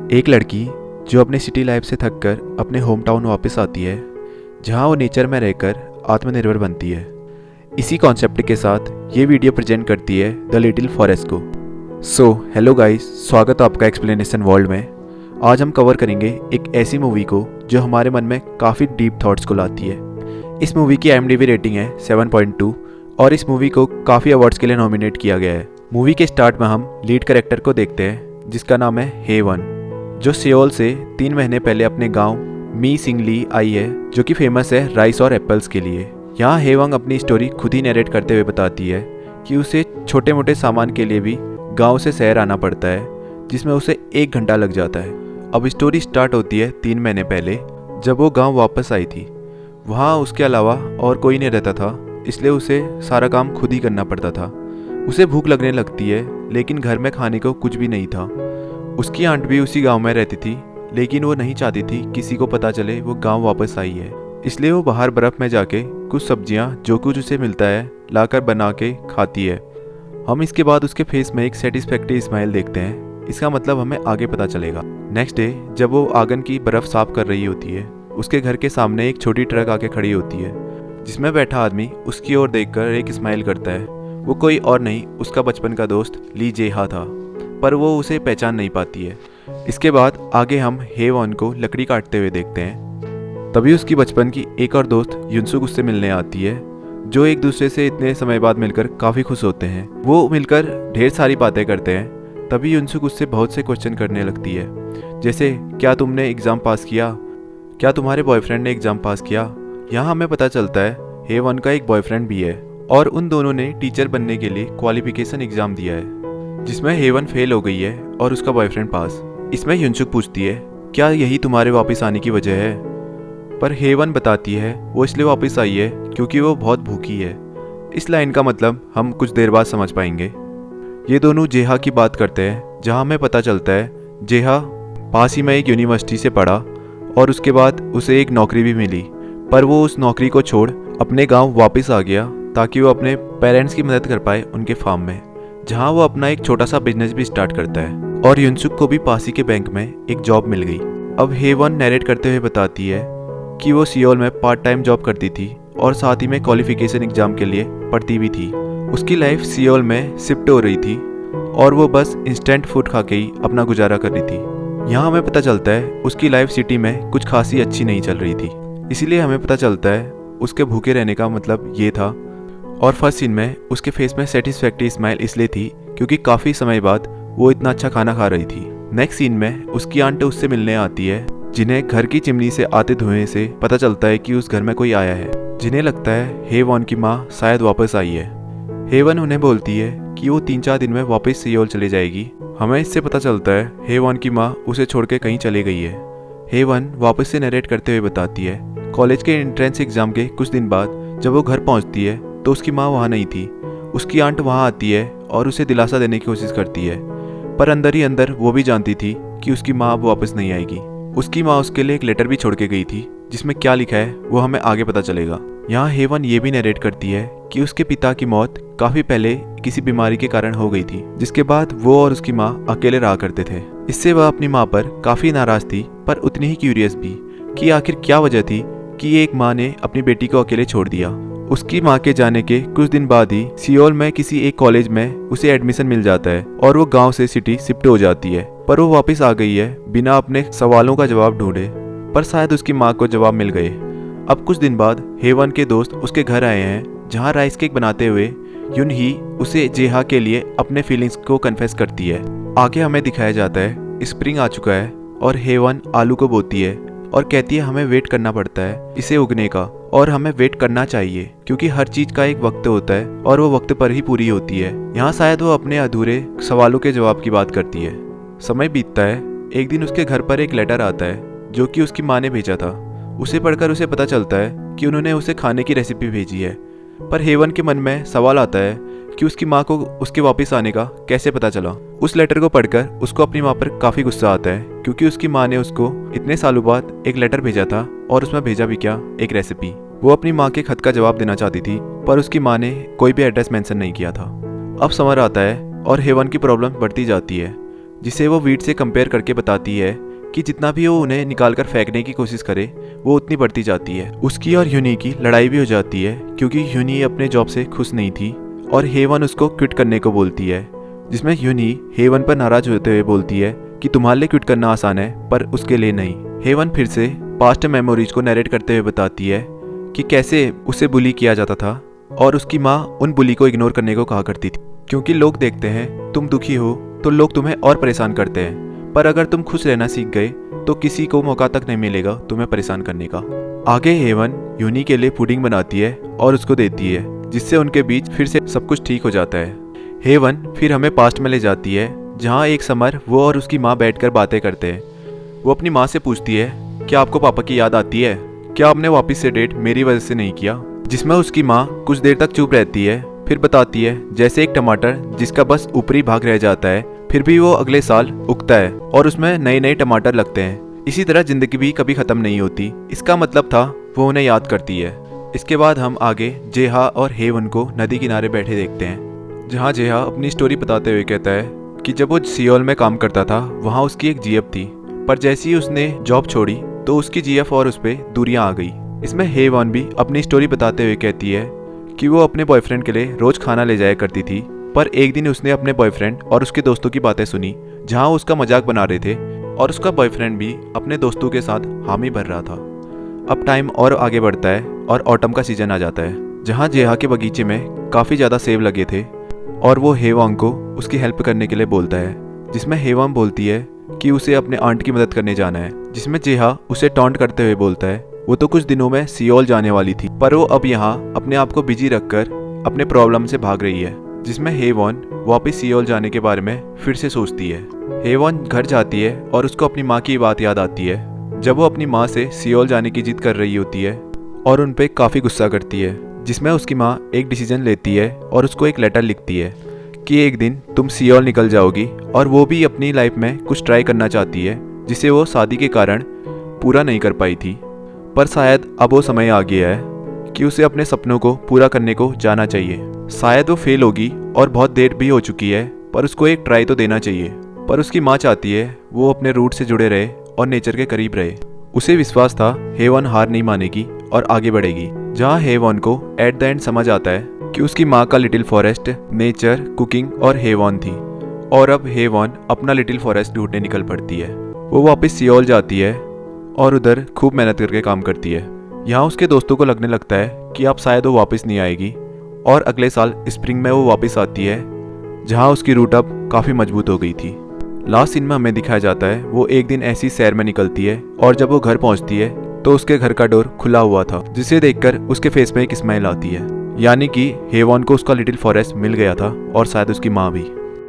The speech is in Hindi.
एक लड़की जो अपने सिटी लाइफ से थककर अपने होम टाउन वापस आती है, जहां वो नेचर में रहकर आत्मनिर्भर बनती है। इसी कॉन्सेप्ट के साथ ये वीडियो प्रेजेंट करती है द लिटिल फॉरेस्ट को। सो हेलो गाइस, स्वागत है आपका एक्सप्लेनेशन वर्ल्ड में। आज हम कवर करेंगे एक ऐसी मूवी को जो हमारे मन में काफ़ी डीप थॉट्स को लाती है। इस मूवी की IMDb रेटिंग है 7.2 और इस मूवी को काफ़ी अवार्ड्स के लिए नॉमिनेट किया गया है। मूवी के स्टार्ट में हम लीड कैरेक्टर को देखते हैं जिसका नाम है हेवन, जो सियोल से 3 महीने पहले अपने गांव मी सिंगली आई है, जो कि फेमस है राइस और एप्पल्स के लिए। यहाँ हेवंग अपनी स्टोरी खुद ही नरेट करते हुए बताती है कि उसे छोटे मोटे सामान के लिए भी गांव से शहर आना पड़ता है, जिसमें उसे 1 घंटा लग जाता है। अब स्टोरी स्टार्ट होती है 3 महीने पहले, जब वो गांव वापस आई थी। वहाँ उसके अलावा और कोई नहीं रहता था, इसलिए उसे सारा काम खुद ही करना पड़ता था। उसे भूख लगने लगती है, लेकिन घर में खाने को कुछ भी नहीं था। उसकी आंट भी उसी गांव में रहती थी, लेकिन वो नहीं चाहती थी किसी को पता चले वो गांव वापस आई है। इसलिए वो बाहर बर्फ़ में जाके कुछ सब्जियां जो कुछ उसे मिलता है लाकर बना के खाती है। हम इसके बाद उसके फेस में एक सेटिस्फैक्टरी स्माइल देखते हैं। इसका मतलब हमें आगे पता चलेगा। नेक्स्ट डे जब वो आंगन की बर्फ़ साफ कर रही होती है, उसके घर के सामने एक छोटी ट्रक आके खड़ी होती है, जिसमें बैठा आदमी उसकी ओर देखकर एक स्माइल करता है। वो कोई और नहीं, उसका बचपन का दोस्त ली जेहा था, पर वो उसे पहचान नहीं पाती है। इसके बाद आगे हम हेवन को लकड़ी काटते हुए देखते हैं। तभी उसकी बचपन की एक और दोस्त युनसुक उससे मिलने आती है, जो एक दूसरे से इतने समय बाद मिलकर काफ़ी खुश होते हैं। वो मिलकर ढेर सारी बातें करते हैं। तभी युनसुक उससे बहुत से क्वेश्चन करने लगती है, जैसे क्या तुमने एग्ज़ाम पास किया, क्या तुम्हारे बॉयफ्रेंड ने एग्ज़ाम पास किया। यहाँ हमें पता चलता है हेवन का एक बॉयफ्रेंड भी है और उन दोनों ने टीचर बनने के लिए क्वालिफिकेशन एग्ज़ाम दिया है, जिसमें हेवन फेल हो गई है और उसका बॉयफ्रेंड पास। इसमें युनसुक पूछती है क्या यही तुम्हारे वापस आने की वजह है, पर हेवन बताती है वो इसलिए वापस आई है क्योंकि वो बहुत भूखी है। इस लाइन का मतलब हम कुछ देर बाद समझ पाएंगे। ये दोनों जेहा की बात करते हैं, जहाँ हमें पता चलता है जेहा पास ही में एक यूनिवर्सिटी से पढ़ा और उसके बाद उसे एक नौकरी भी मिली, पर वो उस नौकरी को छोड़ अपने गांव वापस आ गया ताकि वो अपने पेरेंट्स की मदद कर पाए उनके फार्म में, जहां वो अपना एक छोटा सा बिजनेस भी स्टार्ट करता है। और युनसुक को भी पास ही के बैंक में एक जॉब मिल गई। अब हेवन नरेट करते हुए बताती है कि वो सियोल में पार्ट टाइम जॉब करती थी और साथ ही में क्वालिफिकेशन एग्जाम के लिए पढ़ती भी थी। उसकी लाइफ सियोल में शिफ्ट हो रही थी और वो बस इंस्टेंट फूड खा के ही अपना गुजारा कर रही थी। यहाँ हमें पता चलता है उसकी लाइफ सिटी में कुछ खासी अच्छी नहीं चल रही थी, इसीलिए हमें पता चलता है उसके भूखे रहने का मतलब ये था। और फर्स्ट सीन में उसके फेस में सेटिस्फैक्टरी स्माइल इसलिए थी क्योंकि काफ़ी समय बाद वो इतना अच्छा खाना खा रही थी। नेक्स्ट सीन में उसकी आंट उससे मिलने आती है, जिन्हें घर की चिमनी से आते धुएं से पता चलता है कि उस घर में कोई आया है, जिन्हें लगता है हेवन की माँ शायद वापस आई है। हेवन उन्हें बोलती है कि वो 3-4 दिन में वापस सियोल चली जाएगी। हमें इससे पता चलता है हेवन की माँ उसे छोड़ के कहीं चली गई है। हेवन वापस से नरेट करते हुए बताती है कॉलेज के एंट्रेंस एग्जाम के कुछ दिन बाद जब वो घर पहुंचती है तो उसकी माँ वहाँ नहीं थी। उसकी आंट वहाँ आती है और उसे दिलासा देने की कोशिश करती है, पर अंदर ही अंदर वो भी जानती थी कि उसकी माँ अब वापस नहीं आएगी। उसकी माँ उसके लिए एक लेटर भी छोड़ के गई थी, जिसमें क्या लिखा है वो हमें आगे पता चलेगा। यहाँ हेवन ये भी नरेट करती है कि उसके पिता की मौत काफ़ी पहले किसी बीमारी के कारण हो गई थी, जिसके बाद वो और उसकी माँ अकेले रहा करते थे। इससे वह अपनी माँ पर काफ़ी नाराज़ थी, पर उतनी ही क्यूरियस भी कि आखिर क्या वजह थी कि एक माँ ने अपनी बेटी को अकेले छोड़ दिया। उसकी माँ के जाने के कुछ दिन बाद ही सियोल में किसी एक कॉलेज में उसे एडमिशन मिल जाता है और वो गांव से सिटी शिफ्ट हो जाती है। पर वो वापस आ गई है बिना अपने सवालों का जवाब ढूंढे, पर शायद उसकी माँ को जवाब मिल गए। अब कुछ दिन बाद हेवन के दोस्त उसके घर आए हैं, जहाँ राइस केक बनाते हुए युन ही उसे जेहा के लिए अपने फीलिंग्स को कन्फेस करती है। आगे हमें दिखाया जाता है स्प्रिंग आ चुका है और हेवन आलू को बोती है और कहती है हमें वेट करना पड़ता है इसे उगने का, और हमें वेट करना चाहिए क्योंकि हर चीज का एक वक्त होता है और वो वक्त पर ही पूरी होती है। यहाँ शायद वो अपने अधूरे सवालों के जवाब की बात करती है। समय बीतता है। एक दिन उसके घर पर एक लेटर आता है जो कि उसकी माँ ने भेजा था। उसे पढ़कर उसे पता चलता है कि उन्होंने उसे खाने की रेसिपी भेजी है, पर हेवन के मन में सवाल आता है कि उसकी माँ को उसके वापस आने का कैसे पता चला। उस लेटर को पढ़कर उसको अपनी माँ पर काफ़ी गुस्सा आता है, क्योंकि उसकी माँ ने उसको इतने सालों बाद एक लेटर भेजा था और उसमें भेजा भी क्या, एक रेसिपी। वो अपनी माँ के खत का जवाब देना चाहती थी, पर उसकी माँ ने कोई भी एड्रेस मेंशन नहीं किया था। अब समर आता है और हेवन की प्रॉब्लम बढ़ती जाती है। जिसे वो वीट से कंपेयर करके बताती है कि जितना भी वो उन्हें निकाल कर फेंकने की कोशिश करे वो उतनी बढ़ती जाती है। उसकी और यूनी की लड़ाई भी हो जाती है क्योंकि यूनी अपने जॉब से खुश नहीं थी और हेवन उसको क्विट करने को बोलती है, जिसमें यूनी हेवन पर नाराज होते हुए बोलती है कि तुम्हारे लिए क्विट करना आसान है पर उसके लिए नहीं। हेवन फिर से पास्ट मेमोरीज को नरेट करते हुए बताती है कि कैसे उसे बुली किया जाता था और उसकी माँ उन बुली को इग्नोर करने को कहा करती थी, क्योंकि लोग देखते हैं तुम दुखी हो तो लोग तुम्हें और परेशान करते हैं, पर अगर तुम खुश रहना सीख गए तो किसी को मौका तक नहीं मिलेगा तुम्हें परेशान करने का। आगे हेवन यूनी के लिए पुडिंग बनाती है और उसको देती है, जिससे उनके बीच फिर से सब कुछ ठीक हो जाता है। हेवन फिर हमें पास्ट में ले जाती है जहाँ एक समर वो और उसकी माँ बैठकर बातें करते हैं। वो अपनी माँ से पूछती है, क्या आपको पापा की याद आती है? क्या आपने वापस से डेट मेरी वजह से नहीं किया? जिसमें उसकी माँ कुछ देर तक चुप रहती है, फिर बताती है जैसे एक टमाटर जिसका बस ऊपरी भाग रह जाता है फिर भी वो अगले साल उगता है और उसमें नए नए टमाटर लगते हैं। इसी तरह जिंदगी भी कभी खत्म नहीं होती। इसका मतलब था वो उन्हें याद करती है। इसके बाद हम आगे जेहा और हेवन को नदी किनारे बैठे देखते हैं, जहाँ जेहा अपनी स्टोरी बताते हुए कहता है कि जब वो सियोल में काम करता था वहाँ उसकी एक जीएफ थी, पर जैसे ही उसने जॉब छोड़ी तो उसकी जीएफ और उस पर दूरियां आ गई। इसमें हेवन भी अपनी स्टोरी बताते हुए कहती है कि वो अपने बॉयफ्रेंड के लिए रोज खाना ले जाया करती थी, पर एक दिन उसने अपने बॉयफ्रेंड और उसके दोस्तों की बातें सुनी जहां उसका मजाक बना रहे थे और उसका बॉयफ्रेंड भी अपने दोस्तों के साथ हामी भर रहा था। अब टाइम और आगे बढ़ता है और ऑटम का सीजन आ जाता है, जहां जेहा के बगीचे में काफ़ी ज़्यादा सेब लगे थे और वो हेवांग को उसकी हेल्प करने के लिए बोलता है, जिसमें हेवांग बोलती है कि उसे अपने आंट की मदद करने जाना है, जिसमें जेहा उसे टॉन्ट करते हुए बोलता है वो तो कुछ दिनों में सियोल जाने वाली थी, पर वो अब यहाँ अपने आप को बिजी रखकर अपने प्रॉब्लम से भाग रही है। जिसमें हेवन वापस सियोल जाने के बारे में फिर से सोचती है। हेवन घर जाती है और उसको अपनी माँ की बात याद आती है जब वो अपनी माँ से सियोल जाने की जिद कर रही होती है और उन पर काफ़ी गुस्सा करती है, जिसमें उसकी माँ एक डिसीजन लेती है और उसको एक लेटर लिखती है कि एक दिन तुम सियोल निकल जाओगी और वो भी अपनी लाइफ में कुछ ट्राई करना चाहती है जिसे वो शादी के कारण पूरा नहीं कर पाई थी, पर शायद अब वो समय आ गया है कि उसे अपने सपनों को पूरा करने को जाना चाहिए। शायद वो फेल होगी और बहुत देर भी हो चुकी है, पर उसको एक ट्राई तो देना चाहिए। पर उसकी माँ चाहती है वो अपने रूट से जुड़े रहे और नेचर के करीब रहे। उसे विश्वास था हेवन हार नहीं मानेगी और आगे बढ़ेगी। जहाँ हेवन को एट द एंड समझ आता है कि उसकी माँ का लिटिल फॉरेस्ट नेचर, कुकिंग और हेवन थी और अब हेवन अपना लिटिल फॉरेस्ट ढूंढने निकल पड़ती है। वो वापस सियोल जाती है और उधर खूब मेहनत करके काम करती है। यहाँ उसके दोस्तों को लगने लगता है कि अब शायद वो वापस नहीं आएगी और अगले साल स्प्रिंग में वो वापस आती है, जहाँ उसकी रूट अब काफ़ी मजबूत हो गई थी। लास्ट सीन में हमें दिखाया जाता है वो एक दिन ऐसी सैर में निकलती है और जब वो घर पहुँचती है तो उसके घर का डोर खुला हुआ था, जिसे देखकर उसके फेस में एक स्माइल आती है, यानी कि हेवन को उसका लिटिल फॉरेस्ट मिल गया था और शायद उसकी माँ भी।